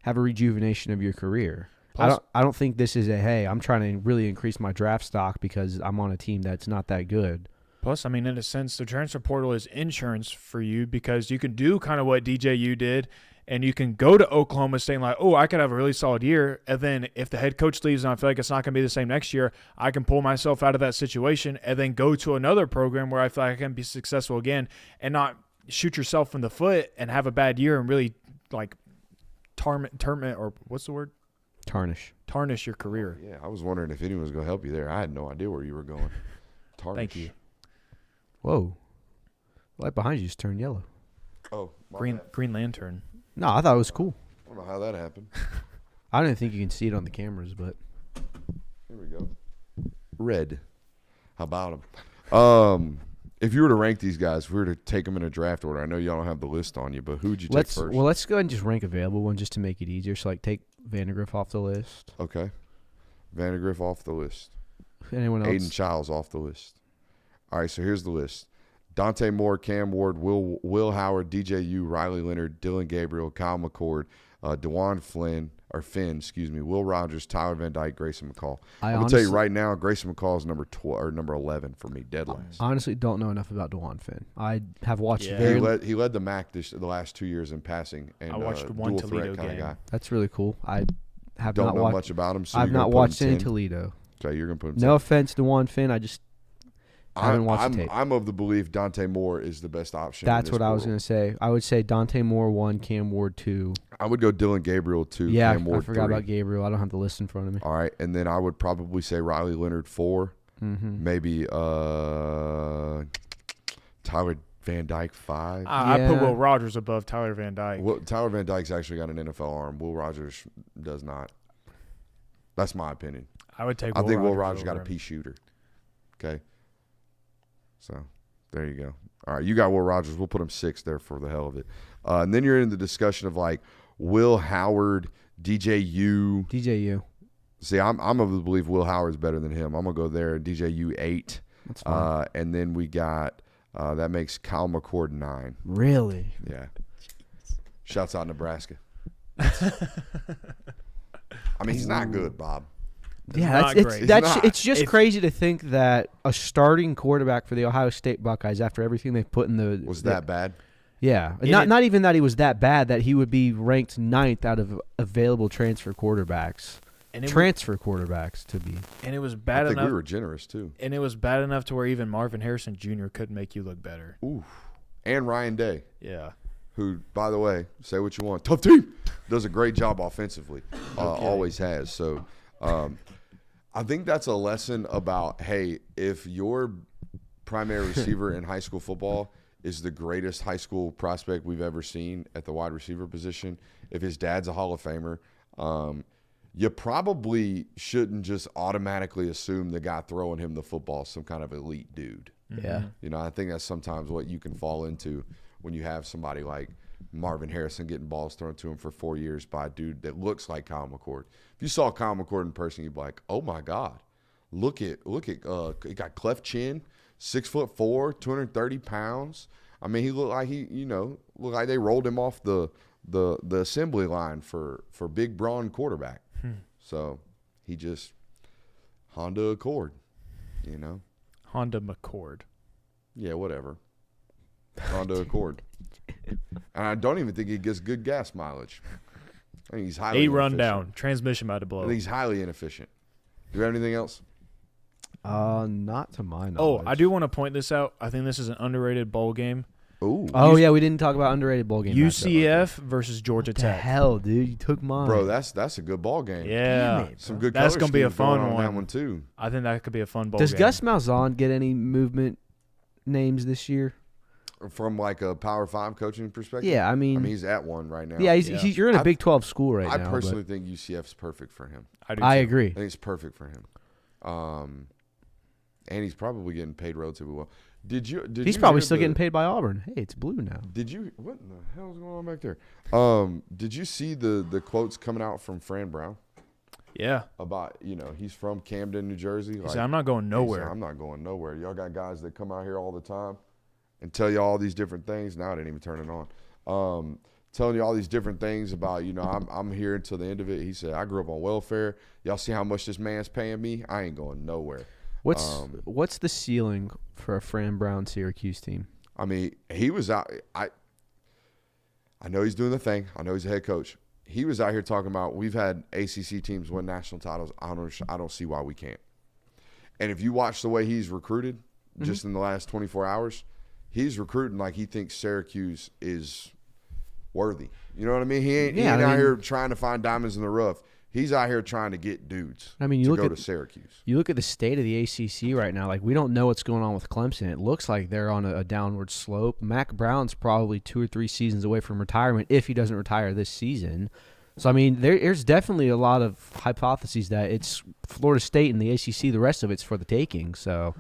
have a rejuvenation of your career. Plus- I don't think this is hey, I'm trying to really increase my draft stock because I'm on a team that's not that good. Plus, I mean, in a sense, the transfer portal is insurance for you because you can do kind of what DJU did, and you can go to Oklahoma State and like, I could have a really solid year, and then if the head coach leaves and I feel like it's not going to be the same next year, I can pull myself out of that situation and then go to another program where I feel like I can be successful again and not shoot yourself in the foot and have a bad year and really like tarnish or what's the word? Tarnish your career. Yeah, I was wondering if anyone was going to help you there. I had no idea where you were going. Tarnish. Thank you. Whoa, the light behind you just turned yellow. Oh, my Green bad. Green Lantern. No, I thought it was cool. I don't know how that happened. I don't even think you can see it on the cameras, but Here we go. Red. How about them? If you were to rank these guys, if we were to take them in a draft order, I know y'all don't have the list on you, but who'd you take first? let's go ahead and just rank available ones just to make it easier. So like take Vandergriff off the list. Okay. Vandergriff off the list. Anyone else? Aiden Childs off the list. All right, so here's the list. Dante Moore, Cam Ward, Will Howard, DJU, Riley Leonard, Dylan Gabriel, Kyle McCord, Finn, Will Rogers, Tyler Van Dyke, Grayson McCall. I'm going to tell you right now, Grayson McCall is number 12 or number 11 for me, dead last. Honestly, don't know enough about DeJuan Finn. I have watched Yeah. He led the MAC the last 2 years in passing. And, I watched one dual Toledo threat kind of game. guy. That's really cool. I have Don't not know watched much about him. So I've you're gonna not put him watched any 10? Toledo. Okay, you're going to put him No 10. offense to DeJuan Finn. I just haven't watched the tape. I'm of the belief Dante Moore is the best option. That's what I was going to say. I would say Dante Moore 1, Cam Ward 2. I would go Dylan Gabriel 2, Yeah, Cam Ward I forgot 3. about Gabriel. I don't have the list in front of me. All right, and then I would probably say Riley Leonard 4. Mm-hmm. Maybe Van Dyke 5. I put Yeah. Will Rogers above Tyler Van Dyke. Well, Tyler Van Dyke's actually got an NFL arm. Will Rogers does not. That's my opinion. I would take. I think Will Rogers over got a him. pea shooter. Okay. So there you go. All right, you got Will Rogers. We'll put him 6 there for the hell of it. And then you're in the discussion of like Will Howard, DJU. DJU. See, I'm of the belief Will Howard's better than him. I'm gonna go there. DJU 8. That's fine. And then we got that makes Kyle McCord 9. Really? Yeah. Shouts out Nebraska. I mean, he's not good, Bob. Yeah, not it's great. that's He's it's just not. crazy to think that a starting quarterback for the Ohio State Buckeyes, after everything they've put in the Was that bad? yeah, And not even that he was that bad, that he would be ranked 9th out of available transfer quarterbacks. And it, Transfer quarterbacks to be. and it was I bad think enough. we were generous too. And it was bad enough to where even Marvin Harrison Jr. could make you look better. Ooh. And Ryan Day, Yeah. who, by the way, say what you want, tough team, does a great job offensively. Always has. So I think that's a lesson about, hey, if your primary receiver in high school football is the greatest high school prospect we've ever seen at the wide receiver position, if his dad's a Hall of Famer, you probably shouldn't just automatically assume the guy throwing him the football is some kind of elite dude. Yeah. You know, I think that's sometimes what you can fall into when you have somebody like Marvin Harrison getting balls thrown to him for 4 years by a dude that looks like Kyle McCord. If you saw Kyle McCord in person, you'd be like, oh my God, look at he got cleft chin, 6'4", 230 pounds. I mean, he looked like looked like they rolled him off the assembly line for big brawn quarterback. So he just Honda Accord, you know. Honda McCord. Yeah, whatever. Honda Accord. And I don't even think he gets good gas mileage. I think he's highly 8 inefficient. rundown. Transmission about to I blow. think he's highly inefficient. Do you have anything else? Not to my knowledge. Oh, I do want to point this out. I think this is an underrated bowl game. Ooh. Oh yeah, we didn't talk about underrated bowl game. UCF versus Georgia What the Tech. hell, dude? You took mine. Bro, that's a good ball game. Yeah. Damn it. Some good That's color gonna be a schemes going fun on one. that one too. I think that could be a fun bowl Does game. Gus Malzahn get any movement names this year? From like a Power 5 coaching perspective. Yeah, I mean he's at one right now. yeah, Yeah. you're in a I- Big 12 school right I now. personally think UCF's perfect for him. I do but I too. agree. I think it's perfect for him. And he's probably getting paid relatively well. Did He's you probably hear still the- getting paid by Auburn. Hey, it's blue now. Did you what in the hell's going on back there? Did you see the quotes coming out from Fran Brown Yeah. about, he's from Camden, New Jersey? He said, I'm not going he said, nowhere. I'm not going nowhere. Y'all got guys that come out here all the time and tell you all these different things. Now I didn't even turn it on. Telling you all these different things about, I'm here until the end of it. He said, I grew up on welfare. Y'all see how much this man's paying me? I ain't going nowhere. What's the ceiling for a Fran Brown Syracuse team? I mean, he was out. I know he's doing the thing. I know he's a head coach. He was out here talking about we've had ACC teams win national titles. I don't see why we can't. And if you watch the way he's recruited just in the last 24 hours, he's recruiting like he thinks Syracuse is worthy. You know what I mean? He ain't out here trying to find diamonds in the rough. He's out here trying to get dudes. I mean, you to look go at to Syracuse. You look at the state of the ACC right now. Like, we don't know what's going on with Clemson. It looks like they're on a downward slope. Mac Brown's probably 2 or 3 seasons away from retirement if he doesn't retire this season. So, I mean, there's definitely a lot of hypotheses that it's Florida State and the ACC. The rest of it's for the taking. So,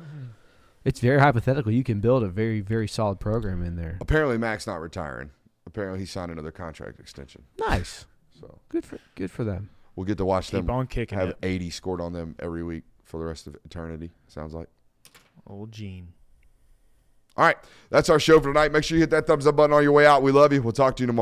it's very hypothetical. You can build a very, very solid program in there. Apparently, Mac's not retiring. Apparently, he signed another contract extension. Nice. So Good for them. we'll get to watch Keep them on kicking have it. 80 scored on them every week for the rest of eternity, sounds like. Old Gene. All right, that's our show for tonight. Make sure you hit that thumbs up button on your way out. We love you. We'll talk to you tomorrow.